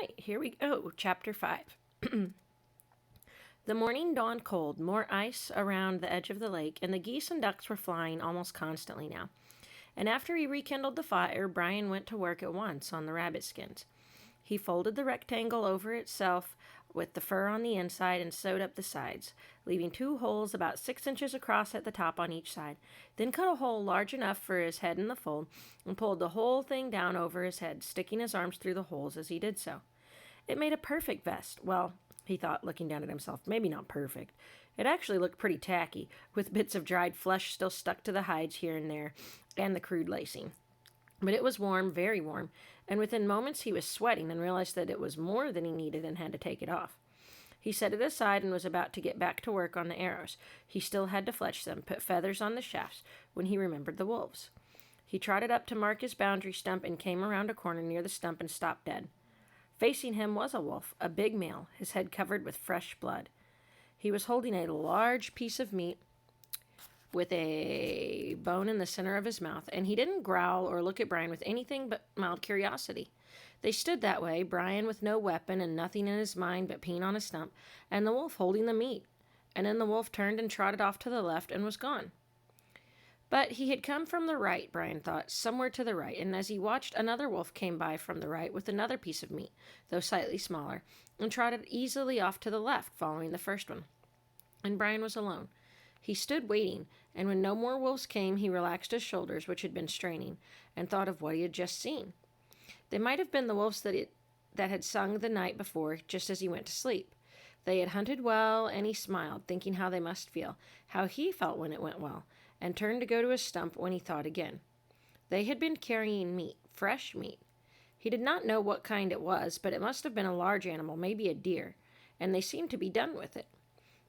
right, here we go. Chapter 5. The morning dawned cold, more ice around the edge of the lake, and the geese and ducks were flying almost constantly now. And after he rekindled the fire, Brian went to work at once on the rabbit skins. He folded the rectangle over itself with the fur on the inside and sewed up the sides, leaving 2 holes about 6 inches across at the top on each side. Then cut a hole large enough for his head in the fold and pulled the whole thing down over his head, sticking his arms through the holes as he did so. It made a perfect vest. Well, he thought, looking down at himself, maybe not perfect. It actually looked pretty tacky, with bits of dried flesh still stuck to the hides here and there, and the crude lacing. But it was warm, very warm, and within moments he was sweating and realized that it was more than he needed and had to take it off. He set it aside and was about to get back to work on the arrows. He still had to fletch them, put feathers on the shafts, when he remembered the wolves. He trotted up to mark his boundary stump and came around a corner near the stump and stopped dead. Facing him was a wolf, a big male, his head covered with fresh blood. He was holding a large piece of meat with a bone in the center of his mouth, and he didn't growl or look at Brian with anything but mild curiosity. They stood that way, Brian with no weapon and nothing in his mind but peeing on a stump, and the wolf holding the meat. And then the wolf turned and trotted off to the left and was gone. But he had come from the right, Brian thought, somewhere to the right, and as he watched, another wolf came by from the right with another piece of meat, though slightly smaller, and trotted easily off to the left, following the first one. And Brian was alone. He stood waiting, and when no more wolves came, he relaxed his shoulders, which had been straining, and thought of what he had just seen. They might have been the wolves that had sung the night before, just as he went to sleep. They had hunted well, and he smiled, thinking how they must feel, how he felt when it went well, and turned to go to his stump when he thought again. They had been carrying meat, fresh meat. He did not know what kind it was, but it must have been a large animal, maybe a deer, and they seemed to be done with it.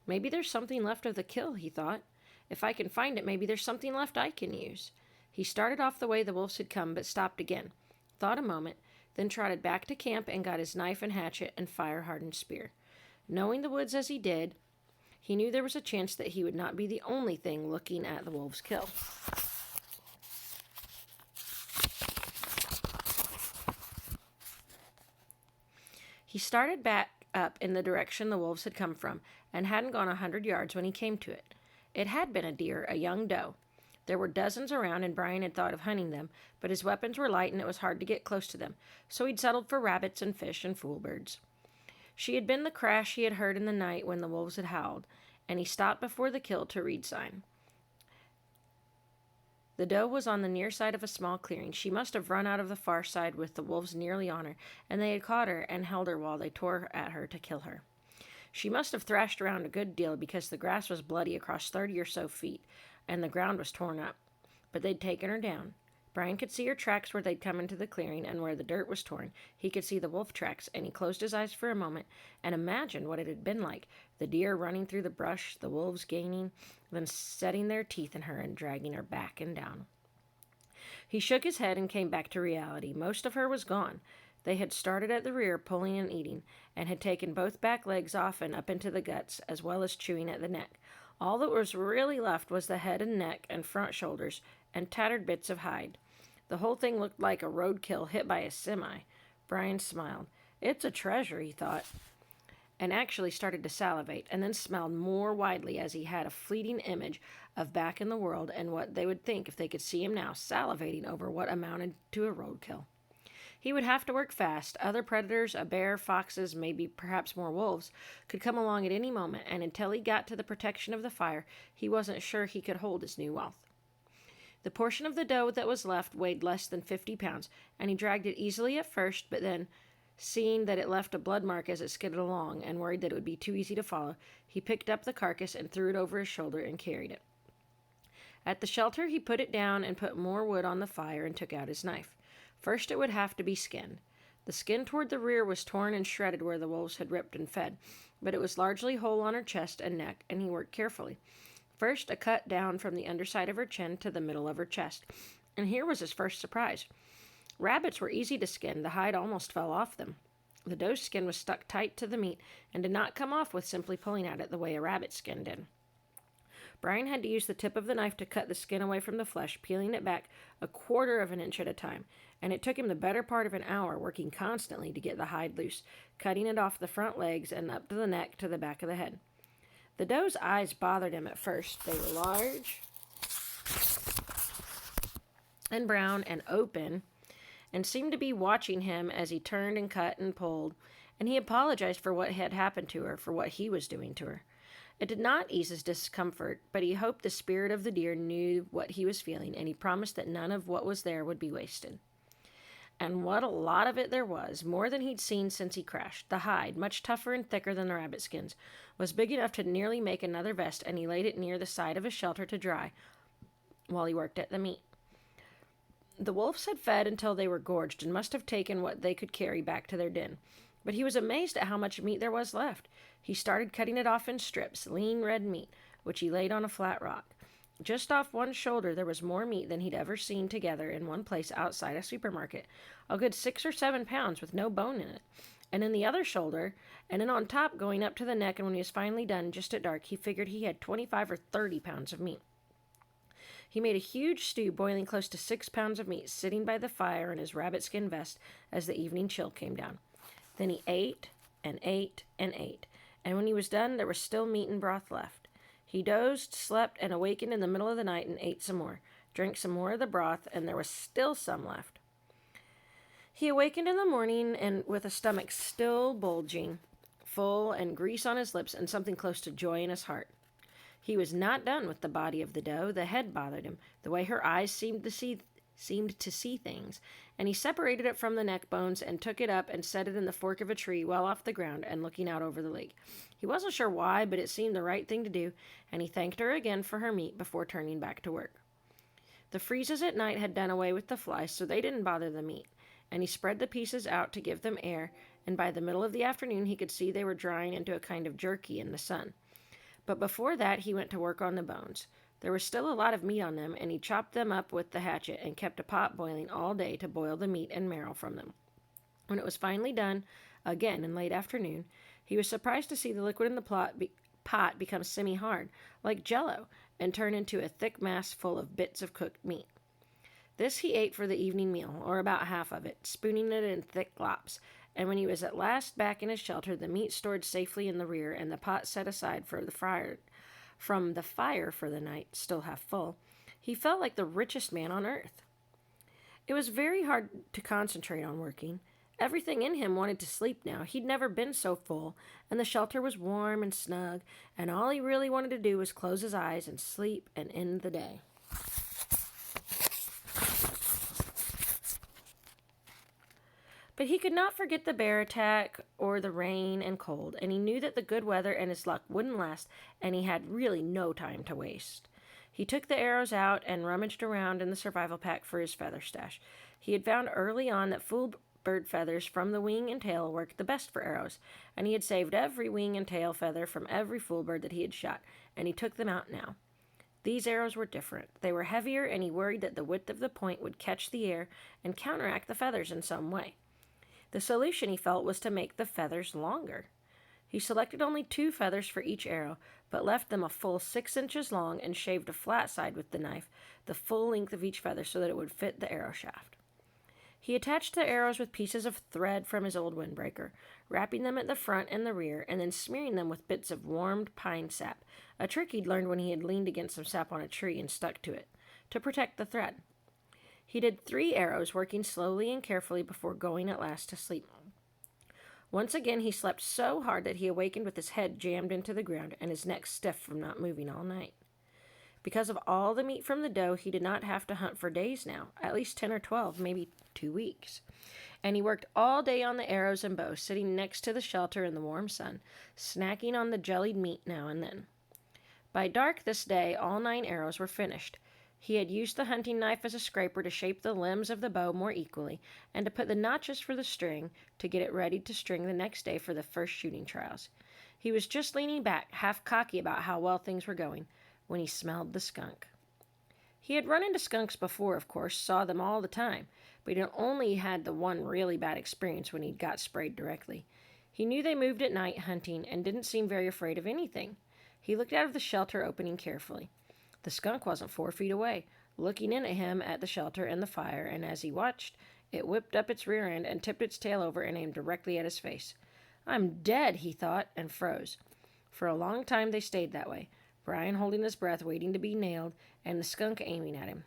Maybe there's something left of the kill, he thought. If I can find it, maybe there's something left I can use. He started off the way the wolves had come, but stopped again, thought a moment, then trotted back to camp and got his knife and hatchet and fire-hardened spear. Knowing the woods as he did, he knew there was a chance that he would not be the only thing looking at the wolves' kill. He started back up in the direction the wolves had come from, and hadn't gone 100 yards when he came to it. It had been a deer, a young doe. There were dozens around, and Brian had thought of hunting them, but his weapons were light and it was hard to get close to them, so he'd settled for rabbits and fish and fool birds. She had been the crash he had heard in the night when the wolves had howled, and he stopped before the kill to read sign. The doe was on the near side of a small clearing. She must have run out of the far side with the wolves nearly on her, and they had caught her and held her while they tore at her to kill her. She must have thrashed around a good deal because the grass was bloody across 30 or so feet, and the ground was torn up. But they'd taken her down. Brian could see her tracks where they'd come into the clearing, and where the dirt was torn, he could see the wolf tracks, and he closed his eyes for a moment and imagined what it had been like, the deer running through the brush, the wolves gaining, then setting their teeth in her and dragging her back and down. He shook his head and came back to reality. Most of her was gone. They had started at the rear, pulling and eating, and had taken both back legs off and up into the guts, as well as chewing at the neck. All that was really left was the head and neck and front shoulders, and tattered bits of hide. The whole thing looked like a roadkill hit by a semi. Brian smiled. It's a treasure, he thought, and actually started to salivate, and then smiled more widely as he had a fleeting image of back in the world and what they would think if they could see him now salivating over what amounted to a roadkill. He would have to work fast. Other predators, a bear, foxes, maybe perhaps more wolves, could come along at any moment, and until he got to the protection of the fire, he wasn't sure he could hold his new wealth. The portion of the doe that was left weighed less than 50 pounds, and he dragged it easily at first, but then, seeing that it left a blood mark as it skidded along, and worried that it would be too easy to follow, he picked up the carcass and threw it over his shoulder and carried it. At the shelter, he put it down and put more wood on the fire and took out his knife. First, it would have to be skinned. The skin toward the rear was torn and shredded where the wolves had ripped and fed, but it was largely whole on her chest and neck, and he worked carefully. First, a cut down from the underside of her chin to the middle of her chest, and here was his first surprise. Rabbits were easy to skin. The hide almost fell off them. The doe's skin was stuck tight to the meat and did not come off with simply pulling at it the way a rabbit skin did. Brian had to use the tip of the knife to cut the skin away from the flesh, peeling it back 1/4 of an inch at a time, and it took him the better part of an hour, working constantly to get the hide loose, cutting it off the front legs and up to the neck to the back of the head. The doe's eyes bothered him at first. They were large and brown and open, and seemed to be watching him as he turned and cut and pulled, and he apologized for what had happened to her, for what he was doing to her. It did not ease his discomfort, but he hoped the spirit of the deer knew what he was feeling, and he promised that none of what was there would be wasted. And what a lot of it there was, more than he'd seen since he crashed. The hide, much tougher and thicker than the rabbit skins, was big enough to nearly make another vest, and he laid it near the side of his shelter to dry while he worked at the meat. The wolves had fed until they were gorged and must have taken what they could carry back to their den. But he was amazed at how much meat there was left. He started cutting it off in strips, lean red meat, which he laid on a flat rock. Just off one shoulder there was more meat than he'd ever seen together in one place outside a supermarket, a good 6 or 7 pounds with no bone in it. And in the other shoulder, and then on top going up to the neck, and when he was finally done, just at dark, he figured he had 25 or 30 pounds of meat. He made a huge stew boiling close to 6 pounds of meat, sitting by the fire in his rabbit skin vest as the evening chill came down. Then he ate and ate and ate, and when he was done, there was still meat and broth left. He dozed, slept, and awakened in the middle of the night and ate some more, drank some more of the broth, and there was still some left. He awakened in the morning and with a stomach still bulging, full, and grease on his lips, and something close to joy in his heart. He was not done with the body of the doe. The head bothered him, the way her eyes seemed to see things, and he separated it from the neck bones and took it up and set it in the fork of a tree well off the ground and looking out over the lake. He wasn't sure why, but it seemed the right thing to do, and he thanked her again for her meat before turning back to work. The freezes at night had done away with the flies, so they didn't bother the meat, and he spread the pieces out to give them air, and by the middle of the afternoon he could see they were drying into a kind of jerky in the sun. But before that he went to work on the bones. There was still a lot of meat on them, and he chopped them up with the hatchet and kept a pot boiling all day to boil the meat and marrow from them. When it was finally done, again in late afternoon, he was surprised to see the liquid in the pot become semi-hard, like jello, and turn into a thick mass full of bits of cooked meat. This he ate for the evening meal, or about half of it, spooning it in thick glops, and when he was at last back in his shelter, the meat stored safely in the rear and the pot set aside from the fire for the night, still half full, he felt like the richest man on earth. It was very hard to concentrate on working. Everything in him wanted to sleep now. He'd never been so full, and the shelter was warm and snug, and all he really wanted to do was close his eyes and sleep and end the day. But he could not forget the bear attack or the rain and cold, and he knew that the good weather and his luck wouldn't last, and he had really no time to waste. He took the arrows out and rummaged around in the survival pack for his feather stash. He had found early on that fool bird feathers from the wing and tail worked the best for arrows, and he had saved every wing and tail feather from every fool bird that he had shot, and he took them out now. These arrows were different. They were heavier, and he worried that the width of the point would catch the air and counteract the feathers in some way. The solution, he felt, was to make the feathers longer. He selected only 2 feathers for each arrow, but left them a full 6 inches long and shaved a flat side with the knife, the full length of each feather so that it would fit the arrow shaft. He attached the arrows with pieces of thread from his old windbreaker, wrapping them at the front and the rear, and then smearing them with bits of warmed pine sap, a trick he'd learned when he had leaned against some sap on a tree and stuck to it, to protect the thread. He did 3 arrows, working slowly and carefully before going at last to sleep. Once again he slept so hard that he awakened with his head jammed into the ground and his neck stiff from not moving all night. Because of all the meat from the doe, he did not have to hunt for days now, at least 10 or 12, maybe 2 weeks. And he worked all day on the arrows and bow, sitting next to the shelter in the warm sun, snacking on the jellied meat now and then. By dark this day, all 9 arrows were finished. He had used the hunting knife as a scraper to shape the limbs of the bow more equally, and to put the notches for the string, to get it ready to string the next day for the first shooting trials. He was just leaning back, half cocky about how well things were going, when he smelled the skunk. He had run into skunks before, of course, saw them all the time, but he only had the one really bad experience when he got sprayed directly. He knew they moved at night hunting and didn't seem very afraid of anything. He looked out of the shelter opening carefully. The skunk wasn't 4 feet away, looking in at him at the shelter and the fire, and as he watched, it whipped up its rear end and tipped its tail over and aimed directly at his face. I'm dead, he thought, and froze. For a long time they stayed that way, Brian holding his breath, waiting to be nailed, and the skunk aiming at him.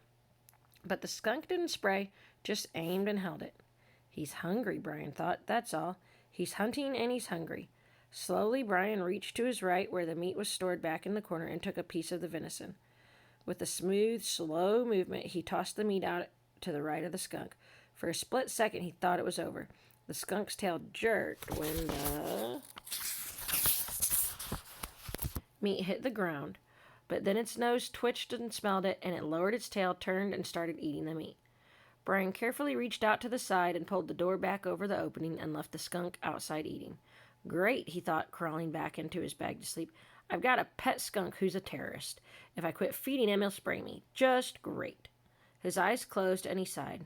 But the skunk didn't spray, just aimed and held it. He's hungry, Brian thought, that's all. He's hunting and he's hungry. Slowly, Brian reached to his right where the meat was stored back in the corner and took a piece of the venison. With a smooth, slow movement, he tossed the meat out to the right of the skunk. For a split second, he thought it was over. The skunk's tail jerked when the meat hit the ground, but then its nose twitched and smelled it, and it lowered its tail, turned, and started eating the meat. Brian carefully reached out to the side and pulled the door back over the opening and left the skunk outside eating. Great, he thought, crawling back into his bag to sleep. I've got a pet skunk who's a terrorist. If I quit feeding him, he'll spray me. Just great. His eyes closed and he sighed.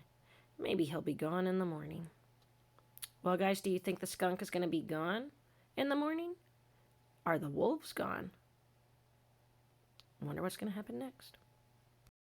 Maybe he'll be gone in the morning. Well, guys, do you think the skunk is going to be gone in the morning? Are the wolves gone? I wonder what's going to happen next.